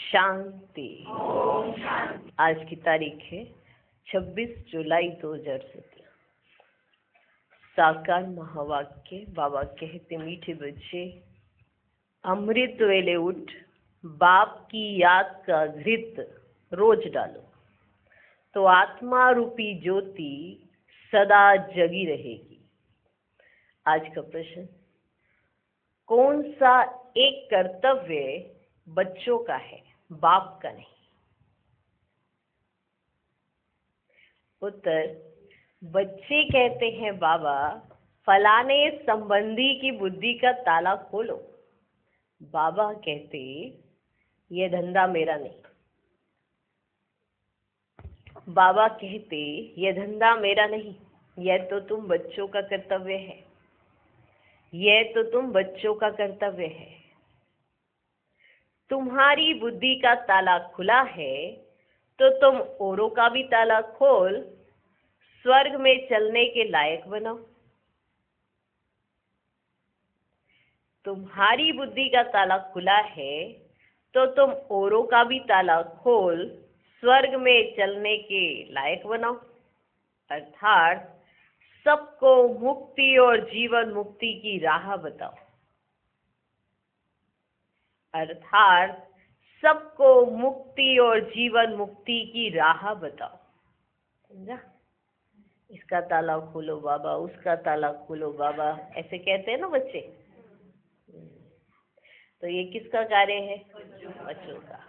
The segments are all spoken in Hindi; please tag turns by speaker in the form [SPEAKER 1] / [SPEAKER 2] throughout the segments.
[SPEAKER 1] शांति। आज की तारीख है 26 जुलाई 2017। साकार महावाक्य। बाबा कहते, मीठे बच्चे अमृत वेले उठ, बाप की याद का घृत रोज डालो, तो आत्मा रूपी ज्योति सदा जगी रहेगी। आज का प्रश्न, कौन सा एक कर्तव्य बच्चों का है, बाप का नहीं? उत्तर, बच्चे कहते हैं बाबा फलाने संबंधी की बुद्धि का ताला खोलो। बाबा कहते ये धंधा मेरा नहीं। बाबा कहते ये धंधा मेरा नहीं, यह तो तुम बच्चों का कर्तव्य है। यह तो तुम बच्चों का कर्तव्य है। तुम्हारी बुद्धि का ताला खुला है तो तुम औरों का भी ताला खोल, स्वर्ग में चलने के लायक बनो। तुम्हारी बुद्धि का ताला खुला है तो तुम औरों का भी ताला खोल, स्वर्ग में चलने के लायक बनो। अर्थात सबको मुक्ति और जीवन मुक्ति की राह बताओ। अर्थात सबको मुक्ति और जीवन मुक्ति की राह बताओ। समझा? इसका ताला खोलो बाबा, उसका ताला खोलो बाबा, ऐसे कहते हैं ना बच्चे। तो ये किसका कार्य है? बच्चों का।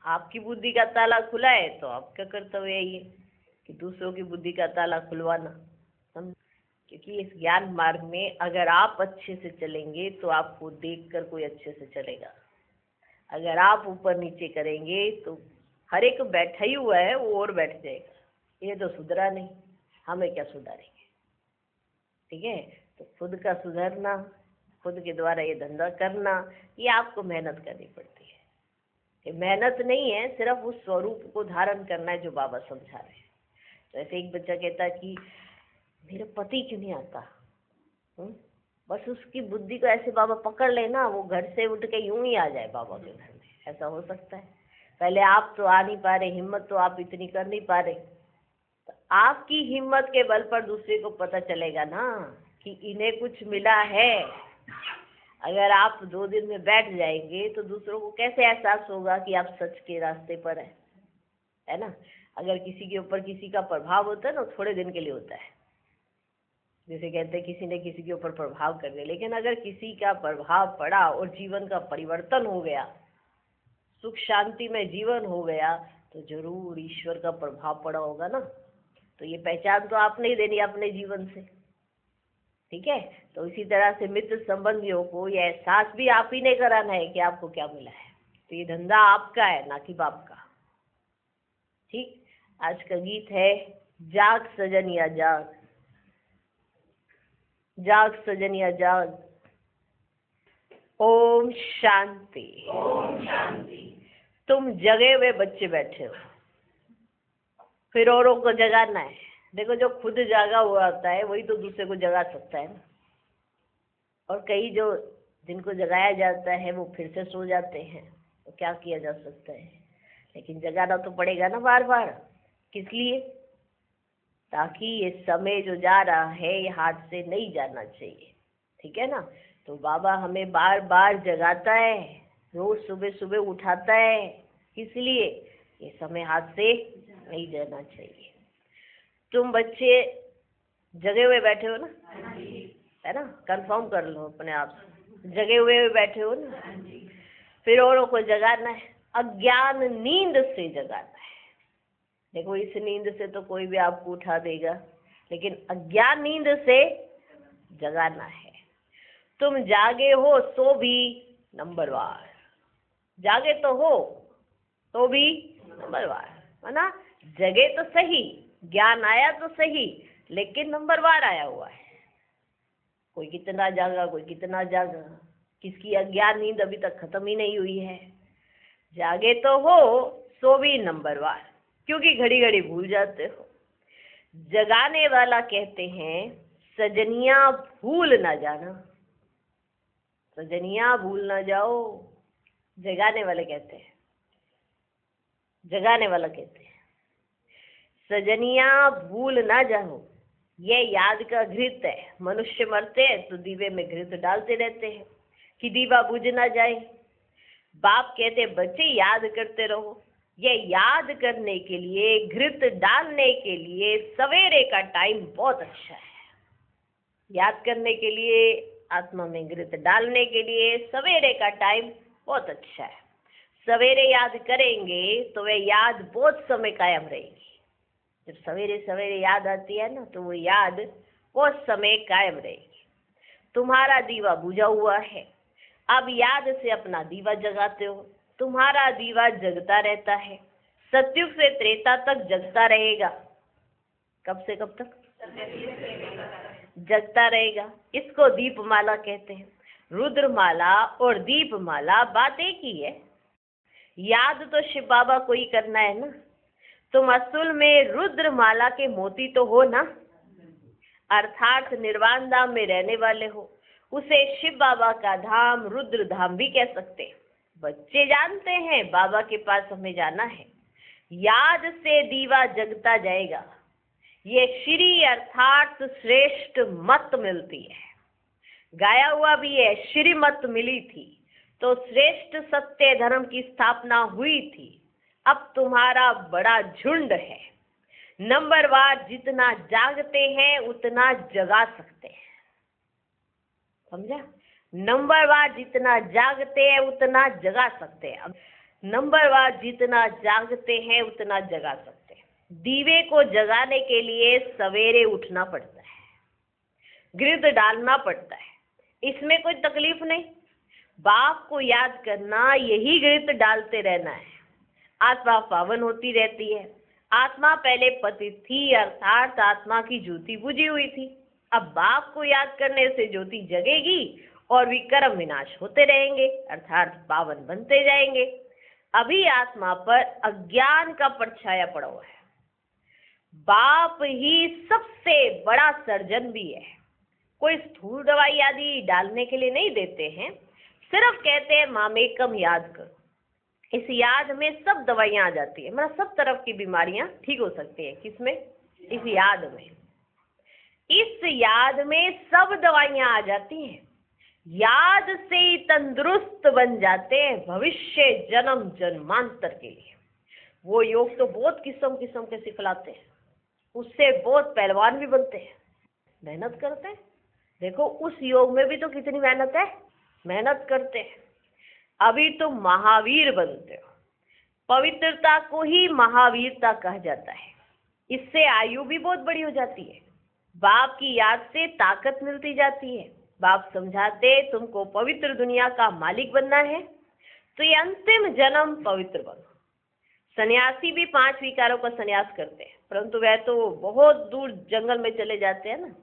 [SPEAKER 1] आपकी बुद्धि का ताला खुला है तो आपका कर्तव्य है ये कि दूसरों की बुद्धि का ताला खुलवाना। क्योंकि इस ज्ञान मार्ग में अगर आप अच्छे से चलेंगे तो आपको देखकर कोई अच्छे से चलेगा। अगर आप ऊपर नीचे करेंगे तो हर एक बैठा ही हुआ है वो और बैठ जाएगा। ये तो सुधरा नहीं, हमें क्या सुधारेंगे? ठीक है, तो खुद का सुधरना, खुद के द्वारा ये धंधा करना, ये आपको मेहनत करनी पड़ती है। ये मेहनत नहीं है, सिर्फ उस स्वरूप को धारण करना है जो बाबा समझा रहे हैं। तो ऐसे एक बच्चा कहता है कि मेरे पति क्यों नहीं आता? बस उसकी बुद्धि को ऐसे बाबा पकड़ लेना, वो घर से उठ के यूं ही आ जाए बाबा के घर में। ऐसा हो सकता है? पहले आप तो आ नहीं पा रहे, हिम्मत तो आप इतनी कर नहीं पा रहे, तो आपकी हिम्मत के बल पर दूसरे को पता चलेगा ना कि इन्हें कुछ मिला है। अगर आप 2 दिन में बैठ जाएंगे तो दूसरों को कैसे एहसास होगा कि आप सच के रास्ते पर है ना? अगर किसी के ऊपर किसी का प्रभाव होता है ना, थोड़े दिन के लिए होता है। जैसे कहते हैं किसी ने किसी के ऊपर प्रभाव कर दिया, लेकिन अगर किसी का प्रभाव पड़ा और जीवन का परिवर्तन हो गया, सुख शांति में जीवन हो गया, तो जरूर ईश्वर का प्रभाव पड़ा होगा ना। तो ये पहचान तो आपने ही देनी अपने जीवन से। ठीक है, तो इसी तरह से मित्र संबंधियों को ये एहसास भी आप ही ने कराना है कि आपको क्या मिला है। तो ये धंधा आपका है, ना कि बाप का। ठीक, आज का गीत है जाग सजनिया जाग। जाग सजनिया जाग। ओम शांति। ओम शांति। तुम जगे हुए बच्चे बैठे हो, फिर औरों को जगाना है। देखो, जो खुद जागा हुआ होता है वही तो दूसरे को जगा सकता है ना। और कई जो जिनको जगाया जाता है वो फिर से सो जाते हैं, तो क्या किया जा सकता है? लेकिन जगाना तो पड़ेगा ना बार बार। किस लिए? ताकि ये समय जो जा रहा है ये हाथ से नहीं जाना चाहिए। ठीक है ना? तो बाबा हमें बार बार जगाता है, रोज सुबह सुबह उठाता है। किस लिए? ये समय हाथ से नहीं जाना चाहिए। तुम बच्चे जगे हुए बैठे हो ना, है ना? कंफर्म कर लो अपने आप से, जगे हुए बैठे हो ना। फिर औरों को जगाना है, अज्ञान नींद से जगाना है। देखो, इस नींद से तो कोई भी आपको उठा देगा, लेकिन अज्ञान नींद से जगाना है। तुम जागे हो तो भी नंबरवार, जागे तो हो तो भी नंबरवार, है ना? जगे तो सही, ज्ञान आया तो सही, लेकिन नंबरवार आया हुआ है। कोई कितना जागा, कोई कितना जागा, किसकी अज्ञान नींद अभी तक खत्म ही नहीं हुई है। जागे तो हो सो भी नंबरवार, क्योंकि घड़ी घड़ी भूल जाते हो। जगाने वाला कहते हैं सजनिया भूल ना जाना। सजनिया भूल ना जाओ, जगाने वाले कहते हैं। जगाने वाला कहते हैं। सजनिया भूल ना जाओ, ये याद का घृत है। मनुष्य मरते हैं तो दीवे में घृत डालते रहते हैं कि दीवा बुझ ना जाए। बाप कहते बच्चे याद करते रहो। ये याद करने के लिए, घृत डालने के लिए सवेरे का टाइम बहुत अच्छा है। याद करने के लिए, आत्मा में घृत डालने के लिए सवेरे का टाइम बहुत अच्छा है। सवेरे याद करेंगे तो वह याद बहुत समय कायम रहेगी। जब सवेरे सवेरे याद आती है ना, तो वो याद बहुत समय कायम रहेगी। तुम्हारा दीवा बुझा हुआ है, अब याद से अपना दीवा जगाते हो। तुम्हारा दीवा जगता रहता है, सतयुग से त्रेता तक जगता रहेगा। कब से कब तक? जगता रहेगा। इसको दीपमाला कहते हैं। रुद्रमाला और दीपमाला बात एक ही है। याद तो शिव बाबा को ही करना है ना। तुम असल में रुद्रमाला के मोती तो हो ना, अर्थात निर्वाण धाम में रहने वाले हो। उसे शिव बाबा का धाम, रुद्र धाम भी कह सकते हैं। बच्चे जानते हैं बाबा के पास हमें जाना है। याद से दीवा जगता जाएगा। ये श्री अर्थात श्रेष्ठ मत मिलती है। गाया हुआ भी है, श्री मत मिली थी तो श्रेष्ठ सत्य धर्म की स्थापना हुई थी। अब तुम्हारा बड़ा झुंड है। नंबरवार जितना जागते हैं उतना जगा सकते हैं। समझा? नंबरवार जितना जागते हैं उतना जगा सकते हैं। अब नंबरवार जितना जागते हैं उतना जगा सकते हैं। दीवे को जगाने के लिए सवेरे उठना पड़ता है, घृत डालना पड़ता है। इसमें कोई तकलीफ नहीं। बाप को याद करना, यही घृत डालते रहना है। आत्मा पावन होती रहती है। आत्मा पहले पतित थी, अर्थात आत्मा की ज्योति बुझी हुई थी। अब बाप को याद करने से ज्योति जगेगी और विकर्म विनाश होते रहेंगे, अर्थात पावन बनते जाएंगे। अभी आत्मा पर अज्ञान का परछाया पड़ा हुआ है। बाप ही सबसे बड़ा सर्जन भी है। कोई स्थूल दवाई आदि डालने के लिए नहीं देते हैं, सिर्फ कहते हैं मामेकम याद करो। इस याद में सब दवाइयां आ जाती है, मतलब सब तरफ की बीमारियां ठीक हो सकती है। किसमें? इस याद में। इस याद में सब दवाइयां आ जाती हैं। याद से ही तंदुरुस्त बन जाते हैं भविष्य जन्म जन्मांतर के लिए। वो योग तो बहुत किस्म किस्म के सिखलाते हैं, उससे बहुत पहलवान भी बनते हैं, मेहनत करते हैं। देखो उस योग में भी तो कितनी मेहनत है, मेहनत करते हैं। अभी तो महावीर बनते हो। पवित्रता को ही महावीरता कहा जाता है। इससे आयु भी बहुत बड़ी हो जाती है। बाप की याद से ताकत मिलती जाती है। बाप समझाते तुमको पवित्र दुनिया का मालिक बनना है तो ये अंतिम जन्म पवित्र बनो। सन्यासी भी 5 विकारों का सन्यास करते हैं, परंतु वह तो बहुत दूर जंगल में चले जाते हैं ना।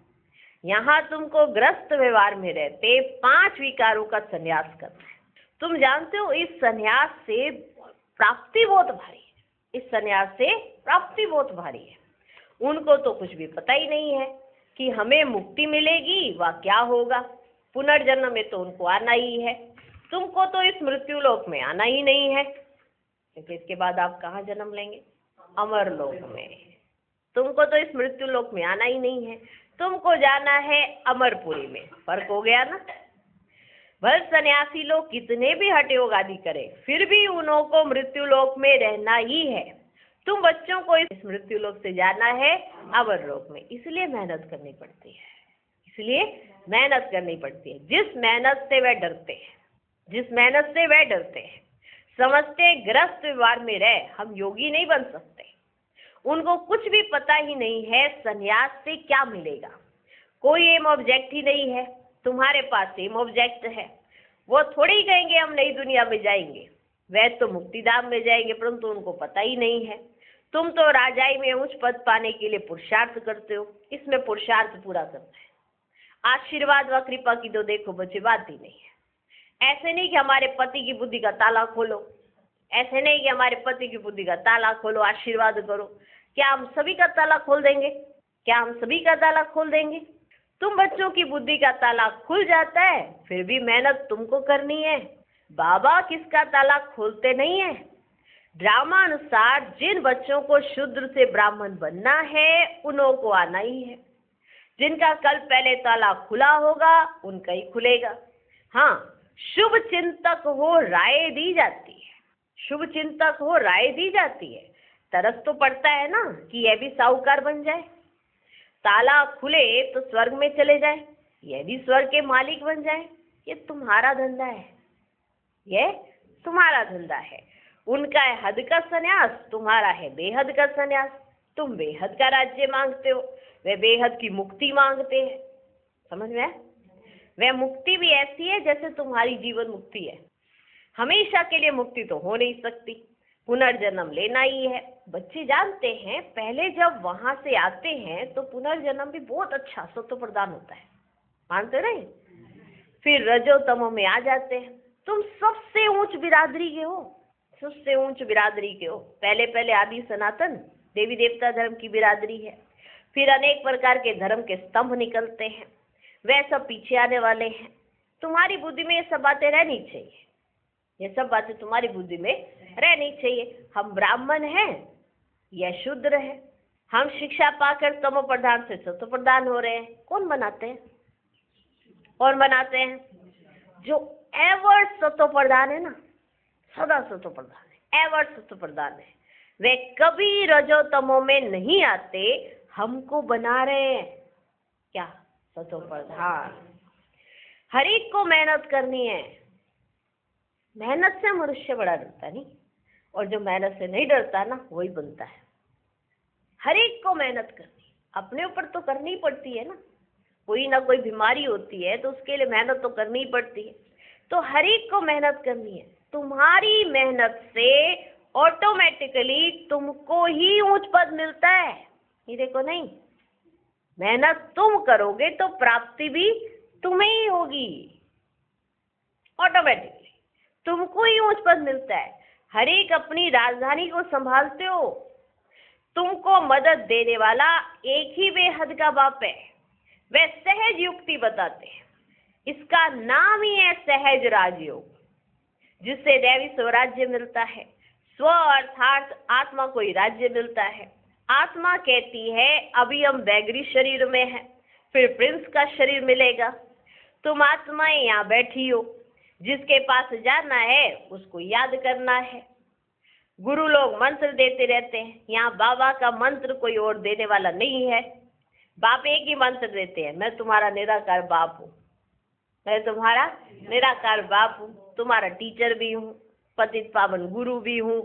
[SPEAKER 1] यहाँ तुमको ग्रस्त व्यवहार में रहते 5 विकारों का सन्यास करना है। तुम जानते हो इस सन्यास से प्राप्ति बहुत भारी है। इस सन्यास से प्राप्ति बहुत भारी है। उनको तो कुछ भी पता ही नहीं है कि हमें मुक्ति मिलेगी व क्या होगा। पुनर्जन्म में तो उनको आना ही है। तुमको तो इस मृत्यु लोक में आना ही नहीं है, क्योंकि इसके बाद आप कहाँ जन्म लेंगे? अमर लोक में। तुमको तो इस मृत्यु लोक में आना ही नहीं है, तुमको जाना है अमरपुरी में। फर्क हो गया ना। भले सन्यासी लोग कितने भी हठ योग आदि करें, फिर भी उनको मृत्यु लोक में रहना ही है। तुम बच्चों को इस मृत्यु लोक से जाना है अवर लोक में, इसलिए मेहनत करनी पड़ती है। इसलिए मेहनत करनी पड़ती है। जिस मेहनत से वह डरते हैं, जिस मेहनत से वह डरते हैं, समझते ग्रस्त व्यवहार में रहे हम योगी नहीं बन सकते। उनको कुछ भी पता ही नहीं है सन्यास से क्या मिलेगा। कोई एम ऑब्जेक्ट ही नहीं है। तुम्हारे पास एम ऑब्जेक्ट है। वो थोड़ी ही कहेंगे हम नई दुनिया में जाएंगे, वह तो मुक्तिधाम में जाएंगे, परंतु उनको पता ही नहीं है। तुम तो राजाई में उच्च पद पाने के लिए पुरुषार्थ करते हो, इसमें पुरुषार्थ पूरा करना है। आशीर्वाद व कृपा की तो देखो बच्चे बात ही नहीं है। ऐसे नहीं कि हमारे पति की बुद्धि का ताला खोलो, ऐसे नहीं कि हमारे पति की बुद्धि का ताला खोलो, आशीर्वाद करो। क्या हम सभी का ताला खोल देंगे? क्या हम सभी का ताला खोल देंगे? तुम बच्चों की बुद्धि का ताला खुल जाता है, फिर भी मेहनत तुमको करनी है। बाबा किसका ताला खोलते नहीं है। ड्रामानुसार जिन बच्चों को शूद्र से ब्राह्मण बनना है उन्हों को आना ही है। जिनका कल पहले ताला खुला होगा उनका ही खुलेगा। हाँ, शुभ चिंतक हो राय दी जाती है, शुभ चिंतक हो राय दी जाती है। तरस तो पड़ता है ना कि यह भी साहूकार बन जाए, ताला खुले तो स्वर्ग में चले जाए, यह भी स्वर्ग के मालिक बन जाए। ये तुम्हारा धंधा है, ये तुम्हारा धंधा है। उनका है हद का संन्यास, तुम्हारा है बेहद का संन्यास। तुम बेहद का राज्य मांगते हो, वे बेहद की मुक्ति मांगते हैं। समझ में? वह मुक्ति भी ऐसी है जैसे तुम्हारी जीवन मुक्ति है। हमेशा के लिए मुक्ति तो हो नहीं सकती, पुनर्जन्म लेना ही है। बच्चे जानते हैं पहले जब वहां से आते हैं तो पुनर्जन्म भी बहुत अच्छा सत्व प्रदान होता है, मानते नहीं? फिर रजो तमो में आ जाते हैं। तुम सबसे ऊंच बिरादरी के हो, सबसे ऊंच बिरादरी के हो। पहले पहले आदि सनातन देवी देवता धर्म की बिरादरी है, फिर अनेक प्रकार के धर्म के स्तंभ निकलते हैं, वह सब पीछे आने वाले हैं। तुम्हारी बुद्धि में ये सब बातें रहनी चाहिए, ये सब बातें तुम्हारी बुद्धि में रहनी चाहिए। हम ब्राह्मण हैं या शूद्र है, हम शिक्षा पाकर तमो प्रधान से सत्व प्रधान हो रहे हैं। कौन बनाते हैं? कौन बनाते हैं? जो एवर सत्व प्रधान है ना, सदा सत्व प्रधान है, एवर सत्व प्रधान है, वे कभी रजो तमो में नहीं आते, हमको बना रहे हैं क्या? सत्व प्रधान। हर एक को मेहनत करनी है, मेहनत से मनुष्य बड़ा डरता नहीं, और जो मेहनत से नहीं डरता ना वही बनता है। हर एक को मेहनत करनी, अपने ऊपर तो करनी पड़ती है ना, कोई ना कोई बीमारी होती है तो उसके लिए मेहनत तो करनी ही पड़ती है। तो हर एक को मेहनत करनी है। तुम्हारी मेहनत से ऑटोमेटिकली तुमको ही ऊंच पद मिलता है। ये देखो, नहीं, मेहनत तुम करोगे तो प्राप्ति भी तुम्हें ही होगी, ऑटोमेटिकली तुमको ही ऊंच पद मिलता है। हर एक अपनी राजधानी को संभालते हो, तुमको मदद देने वाला एक ही बेहद का बाप है। वे सहज युक्ति बताते हैं, इसका नाम ही है सहज राजयोग, जिससे दैवी स्वराज्य मिलता है। स्व अर्थात आत्मा को ही राज्य मिलता है। आत्मा कहती है अभी हम बैगरी शरीर में हैं, फिर प्रिंस का शरीर मिलेगा। तुम आत्माएं यहाँ बैठी हो, जिसके पास जाना है उसको याद करना है। गुरु लोग मंत्र देते रहते हैं, यहाँ बाबा का मंत्र कोई और देने वाला नहीं है। बाप एक ही मंत्र देते हैं, मैं तुम्हारा निराकार बाप हूँ, मैं तुम्हारा निराकार बाप हूँ, तुम्हारा टीचर भी हूँ, पतित पावन गुरु भी हूँ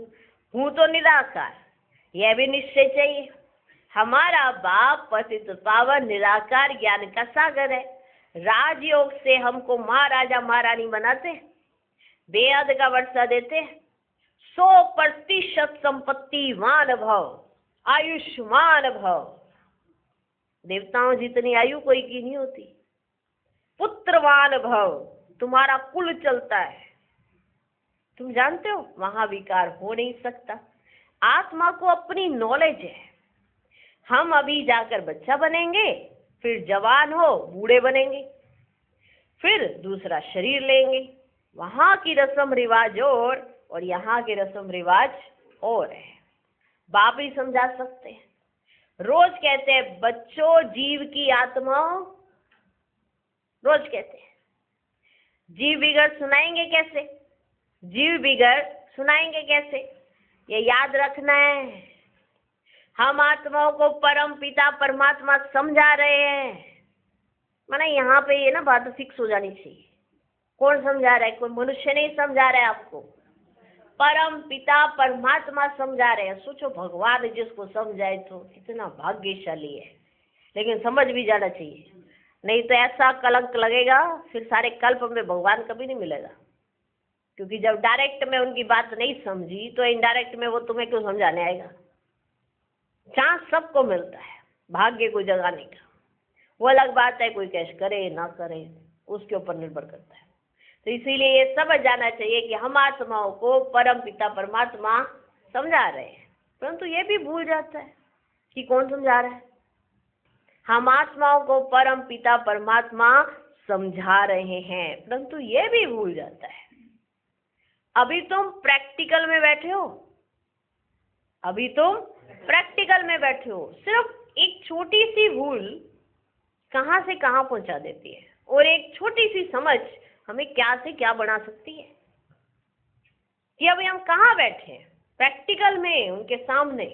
[SPEAKER 1] तो निराकार। यह भी निश्चय चाहिए, हमारा बाप पतित पावन निराकार ज्ञान का सागर है। राजयोग से हमको महाराजा महारानी बनाते, बेहद का वर्षा देते, 100% संपत्तिवान भव, आयुष्मान भव। देवताओं जितनी आयु कोई की नहीं होती। पुत्रवान भव, तुम्हारा कुल चलता है। तुम जानते हो महाविकार हो नहीं सकता। आत्मा को अपनी नॉलेज है, हम अभी जाकर बच्चा बनेंगे, फिर जवान हो बूढ़े बनेंगे, फिर दूसरा शरीर लेंगे। वहां की रस्म रिवाज और यहाँ के रस्म रिवाज और है। बाप ही समझा सकते हैं। रोज कहते हैं बच्चों जीव की आत्मा, रोज कहते हैं। जीव बिगड़ सुनाएंगे कैसे? जीव बिगड़ सुनाएंगे कैसे? ये याद रखना है। हम आत्माओं को परम पिता परमात्मा समझा रहे हैं। माना यहाँ पे ये ना बात फिक्स हो जानी चाहिए। कौन समझा रहा है? कोई मनुष्य नहीं समझा रहा है आपको, परम पिता परमात्मा समझा रहे हैं। सोचो भगवान जिसको समझाए तो कितना भाग्यशाली है। लेकिन समझ भी जाना चाहिए, नहीं तो ऐसा कलंक लगेगा फिर सारे कल्प में भगवान कभी नहीं मिलेगा। क्योंकि जब डायरेक्ट में उनकी बात नहीं समझी तो इनडायरेक्ट में वो तुम्हें क्यों समझाने आएगा? चांस सबको मिलता है भाग्य को जगाने का, वो अलग बात है। कोई कैश करे ना करे उसके ऊपर निर्भर करता है। तो इसीलिए ये समझ जाना चाहिए कि हम आत्माओं को परम पिता परमात्मा समझा रहे हैं, परंतु ये भी भूल जाता है कि कौन समझा रहा है। हम आत्माओं को परम पिता परमात्मा समझा रहे हैं, परंतु ये भी भूल जाता है। अभी तुम प्रैक्टिकल में बैठे हो, अभी तुम प्रैक्टिकल में बैठे हो। सिर्फ एक छोटी सी भूल कहाँ से कहाँ पहुंचा देती है, और एक छोटी सी समझ हमें क्या से क्या बना सकती है। कि अभी हम कहाँ बैठे हैं, प्रैक्टिकल में, उनके सामने।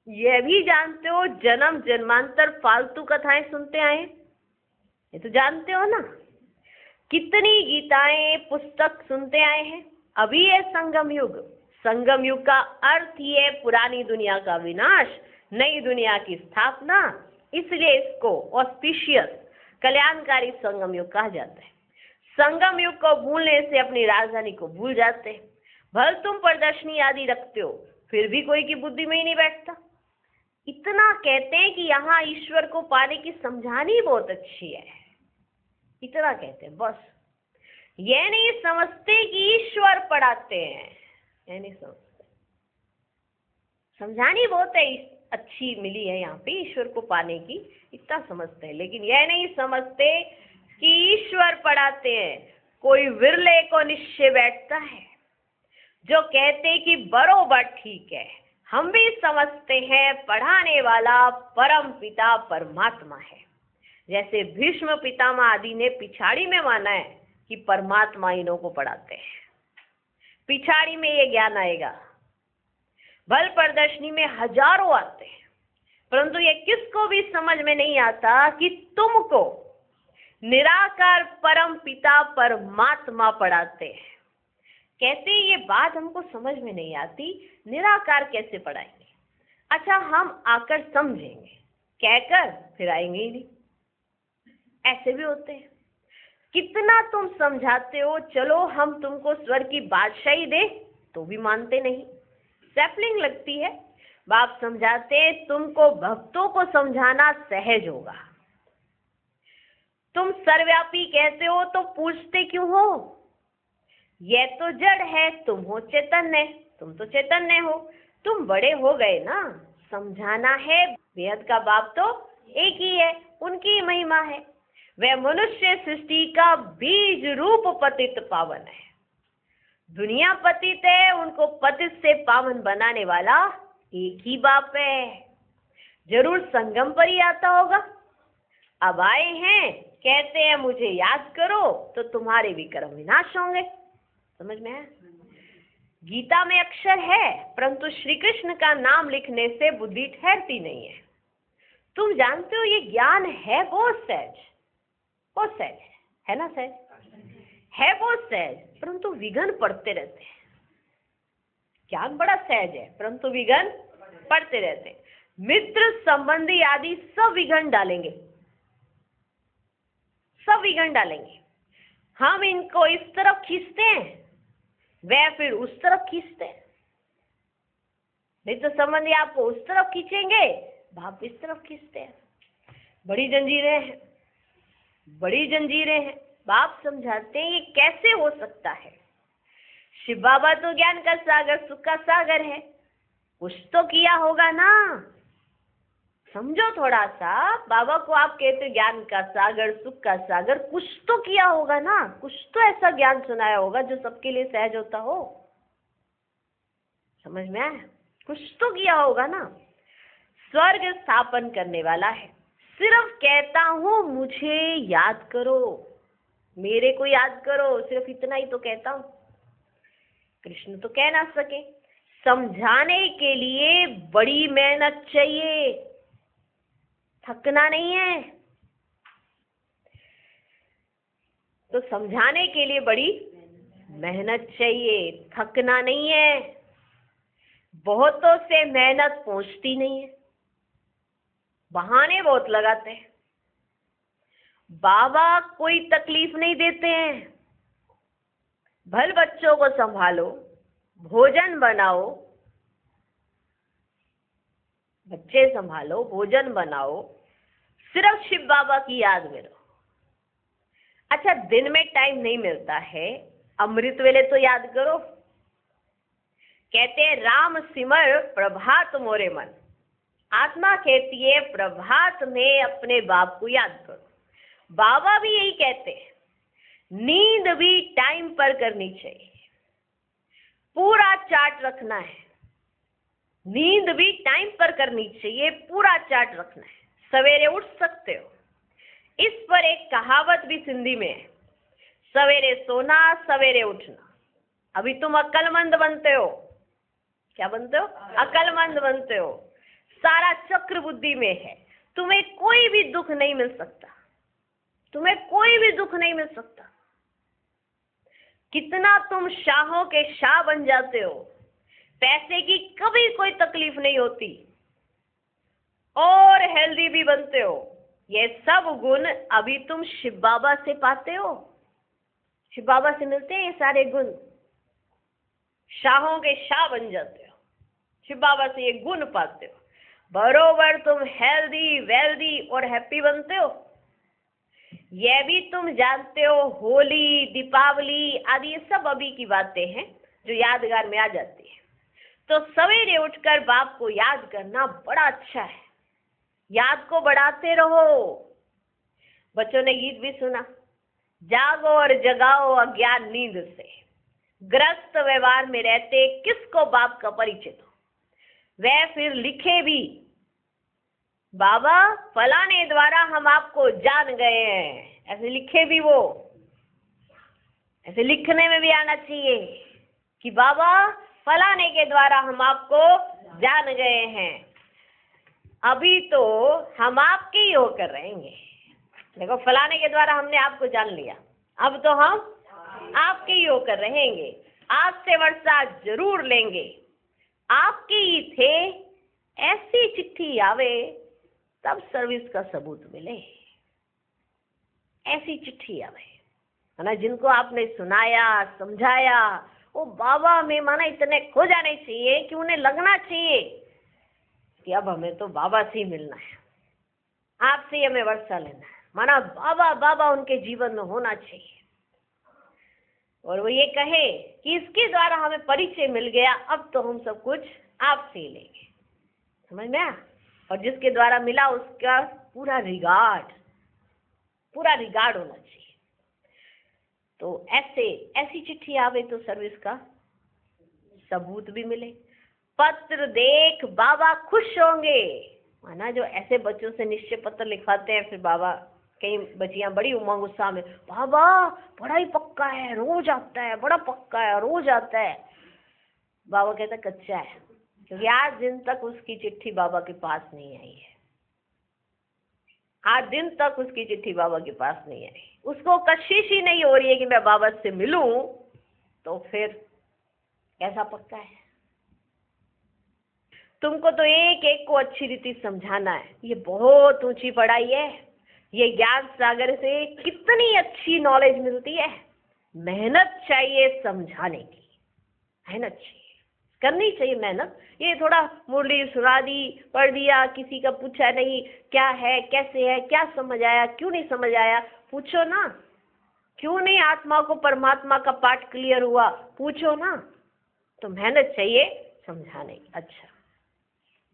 [SPEAKER 1] यह भी जानते हो जन्म जन्मांतर फालतू कथाएं सुनते आए, ये तो जानते हो ना। कितनी गीताएं पुस्तक सुनते आए हैं। अभी है संगम युग। संगम युग का अर्थ ही है पुरानी दुनिया का विनाश, नई दुनिया की स्थापना। इसलिए इसको ऑस्पिशियस, कल्याणकारी संगम युग कहा जाता है। संगम युग को भूलने से अपनी राजधानी को भूल जाते हैं। भले तुम प्रदर्शनी आदि रखते हो, फिर भी कोई की बुद्धि में ही नहीं बैठता। इतना कहते हैं कि यहाँ ईश्वर को पाने की समझानी बहुत अच्छी है, इतना कहते हैं बस। ये नहीं समझते कि ईश्वर पढ़ाते हैं, ये नहीं समझते। समझानी बहुत है अच्छी मिली है यहाँ पे ईश्वर को पाने की, इतना समझते हैं। लेकिन यह नहीं समझते कि ईश्वर पढ़ाते हैं। कोई विरले को निश्चय बैठता है जो कहते कि बरोबर ठीक है। हम भी समझते हैं पढ़ाने वाला परम पिता परमात्मा है। जैसे भीष्म पितामह आदि ने पिछाड़ी में माना है कि परमात्मा इन्हों को पढ़ाते हैं, पिछाड़ी में ये ज्ञान आएगा। बल प्रदर्शनी में हजारों आते हैं, परंतु ये किसको भी समझ में नहीं आता कि तुमको निराकार परम पिता परमात्मा पढ़ाते हैं। कहते ये बात हमको समझ में नहीं आती, निराकार कैसे पढ़ाएंगे। अच्छा, हम आकर समझेंगे, कहकर फिर आएंगे ही नहीं। ऐसे भी होते हैं। कितना तुम समझाते हो, चलो हम तुमको स्वर्ग की बादशाही दे, तो भी मानते नहीं, सैपलिंग लगती है। बाप समझाते तुमको भक्तों को समझाना सहज होगा। तुम सर्वव्यापी कहते हो तो पूछते क्यों हो? यह तो जड़ है, तुम हो चैतन्य, तुम तो चैतन्य हो, तुम बड़े हो गए ना। समझाना है, बेहद का बाप तो एक ही है, उनकी महिमा है। वह मनुष्य सृष्टि का बीज रूप पतित पावन है। दुनिया पतित है, उनको पतित से पावन बनाने वाला एक ही बाप है। जरूर संगम पर ही आता होगा। अब आए हैं, कहते हैं मुझे याद करो, तो तुम्हारे भी कर्म विनाश होंगे। समझ में है? गीता में अक्षर है, परंतु श्री कृष्ण का नाम लिखने से बुद्धि ठहरती नहीं है। तुम जानते हो ये ज्ञान है बहुत सहज, बहुत सहज है ना, सहज है, बहुत सहज, परंतु विघ्न पड़ते रहते हैं। ज्ञान बड़ा सहज है, परंतु विघ्न पड़ते रहते हैं। मित्र संबंधी आदि सब विघ्न डालेंगे, सब विघ्न डालेंगे। हम इनको इस तरफ खींचते हैं, वह फिर उस तरफ खींचते हैं। मित्र संबंधी आपको उस तरफ खींचेंगे, बाप इस तरफ खींचते हैं। बड़ी जंजीरें हैं, बड़ी जंजीरें हैं। बाप समझाते हैं ये कैसे हो सकता है। शिव बाबा तो ज्ञान का सागर, सुख का सागर है, कुछ तो किया होगा ना। समझो थोड़ा सा, बाबा को आप कहते ज्ञान का सागर, सुख का सागर, कुछ तो किया होगा ना, कुछ तो ऐसा ज्ञान सुनाया होगा जो सबके लिए सहज होता हो। समझ में आया? कुछ तो किया होगा ना। स्वर्ग स्थापन करने वाला है। सिर्फ कहता हूं मुझे याद करो, मेरे को याद करो, सिर्फ इतना ही तो कहता हूं। कृष्ण तो कह ना सके। समझाने के लिए बड़ी मेहनत चाहिए, थकना नहीं है। तो समझाने के लिए बड़ी मेहनत चाहिए, थकना नहीं है। बहुतों से मेहनत पहुंचती नहीं है, बहाने बहुत लगाते हैं। बाबा कोई तकलीफ नहीं देते हैं। भल बच्चों को संभालो, भोजन बनाओ, बच्चे संभालो, भोजन बनाओ, सिर्फ शिव बाबा की याद में रहो। अच्छा, दिन में टाइम नहीं मिलता है, अमृत वेले तो याद करो। कहते हैं राम सिमर प्रभात मोरे मन। आत्मा कहती है प्रभात में अपने बाप को याद करो। बाबा भी यही कहते हैं, नींद भी टाइम पर करनी चाहिए, पूरा चार्ट रखना है। नींद भी टाइम पर करनी चाहिए, पूरा चार्ट रखना है। सवेरे उठ सकते हो, इस पर एक कहावत भी सिंधी में है, सवेरे सोना सवेरे उठना। अभी तुम अक्लमंद बनते हो, क्या बनते हो? अक्लमंद बनते हो। सारा चक्र बुद्धि में है, तुम्हें कोई भी दुख नहीं मिल सकता, तुम्हें कोई भी दुख नहीं मिल सकता। कितना तुम शाहों के शाह बन जाते हो, पैसे की कभी कोई तकलीफ नहीं होती, और हेल्दी भी बनते हो। ये सब गुण अभी तुम शिव बाबा से पाते हो, शिव बाबा से मिलते हैं ये सारे गुण। शाहों के शाह बन जाते हो, शिव बाबा से ये गुण पाते हो। बरोबर तुम हेल्दी वेल्दी और हैप्पी बनते हो। यह भी तुम जानते हो, होली दीपावली आदि ये सब अभी की बातें हैं जो यादगार में आ जाती है। तो सवेरे उठकर बाप को याद करना बड़ा अच्छा है, याद को बढ़ाते रहो। बच्चों ने गीत भी सुना, जागो और जगाओ अज्ञान नींद से, ग्रस्त व्यवहार में रहते किसको बाप का परिचय दो। वह फिर लिखे भी, बाबा फलाने द्वारा हम आपको जान गए हैं, ऐसे लिखे भी वो। ऐसे लिखने में भी आना चाहिए कि बाबा फलाने के द्वारा हम आपको जान गए हैं। अभी तो हम आपके ही होकर रहेंगे। देखो, फलाने के द्वारा हमने आपको जान लिया, अब तो हम आपके ही होकर रहेंगे। आज से वर्षा जरूर लेंगे, आपके ही थे। ऐसी चिट्ठी आवे तब सर्विस का सबूत मिले, ऐसी चिट्ठी आवे। है ना, जिनको आपने सुनाया समझाया, वो बाबा में माना इतने खो जाने चाहिए कि उन्हें लगना चाहिए कि अब हमें तो बाबा से ही मिलना है, आपसे ही हमें वर्षा लेना है। माना बाबा बाबा उनके जीवन में होना चाहिए, और वो ये कहे कि इसके द्वारा हमें परिचय मिल गया, अब तो हम सब कुछ आपसे ही लेंगे। समझ में आया? और जिसके द्वारा मिला उसका पूरा रिगार्ड होना चाहिए। तो ऐसी चिट्ठी आवे तो सर्विस का सबूत भी मिले। पत्र देख बाबा खुश होंगे। माना जो ऐसे बच्चों से निश्चय पत्र लिखवाते हैं, फिर बाबा, कई बच्चियां बड़ी उमंग उत्साह में, बाबा बड़ा ही पक्का है, रोज आता है, बड़ा पक्का है, रोज आता है। बाबा कहता कच्चा है, क्योंकि आज दिन तक उसकी चिट्ठी बाबा के पास नहीं आई है। आज दिन तक उसकी चिट्ठी बाबा के पास नहीं आई, उसको कशिश ही नहीं हो रही है कि मैं बाबा से मिलूं, तो फिर कैसा पक्का है? तुमको तो एक एक को अच्छी रीति समझाना है। ये बहुत ऊंची पढ़ाई है, ये ज्ञान सागर से कितनी अच्छी नॉलेज मिलती है। मेहनत चाहिए समझाने की, मेहनत चाहिए, करनी चाहिए मेहनत। ये थोड़ा मुरली सुना दी, पढ़ दिया, किसी का पूछा नहीं क्या है, कैसे है, क्या समझ आया, क्यों नहीं समझ आया, पूछो ना। क्यों नहीं आत्मा को परमात्मा का पाठ क्लियर हुआ, पूछो ना। तो मेहनत चाहिए समझाने की। अच्छा,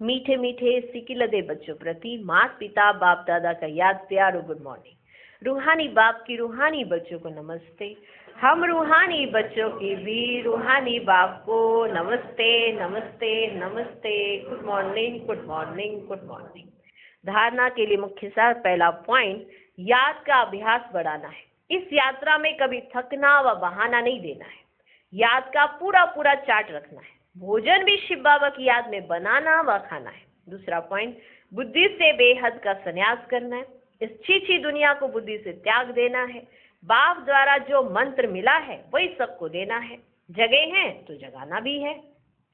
[SPEAKER 1] मीठे मीठे सिकिलदे बच्चों प्रति माता पिता बाप दादा का याद प्यार और गुड मॉर्निंग। रूहानी बाप की रूहानी बच्चों को नमस्ते। हम रूहानी बच्चों की भी रूहानी बाप को नमस्ते नमस्ते नमस्ते। Good morning good morning good morning. धारणा के लिए मुख्य सार, पहला पॉइंट, याद का अभ्यास बढ़ाना है। इस यात्रा में कभी थकना व बहाना नहीं देना है। याद का पूरा पूरा चार्ट रखना है। भोजन भी शिव बाबा की याद में बनाना व खाना है। दूसरा पॉइंट, बुद्धि से बेहद का संन्यास करना है। इस छीछी दुनिया को बुद्धि से त्याग देना है। बाप द्वारा जो मंत्र मिला है वही सबको देना है। जगे हैं तो जगाना भी है।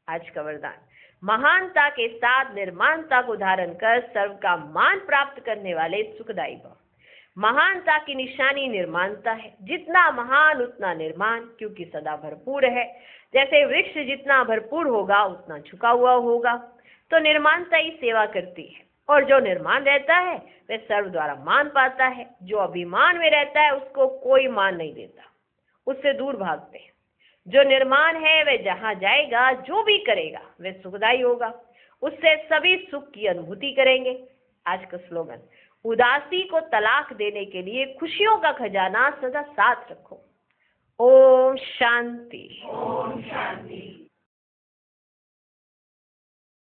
[SPEAKER 1] आज का वरदान, महानता के साथ निर्माणता को धारण कर सर्व का मान प्राप्त करने वाले सुखदायी भव। महानता की निशानी निर्माणता है। जितना महान उतना निर्माण, क्योंकि सदा भरपूर है। जैसे वृक्ष जितना भरपूर होगा उतना झुका हुआ होगा, तो निर्माणता ही सेवा करती है। और जो निर्माण रहता है वह सर्व द्वारा मान पाता है। जो अभिमान में रहता है उसको कोई मान नहीं देता, उससे दूर भागते हैं। जो निर्माण है वह जहाँ जाएगा, जो भी करेगा वह सुखदायी होगा, उससे सभी सुख की अनुभूति करेंगे। आज का स्लोगन, उदासी को तलाक देने के लिए खुशियों का खजाना सदा साथ रखो। ओम शांति। ओम शांति।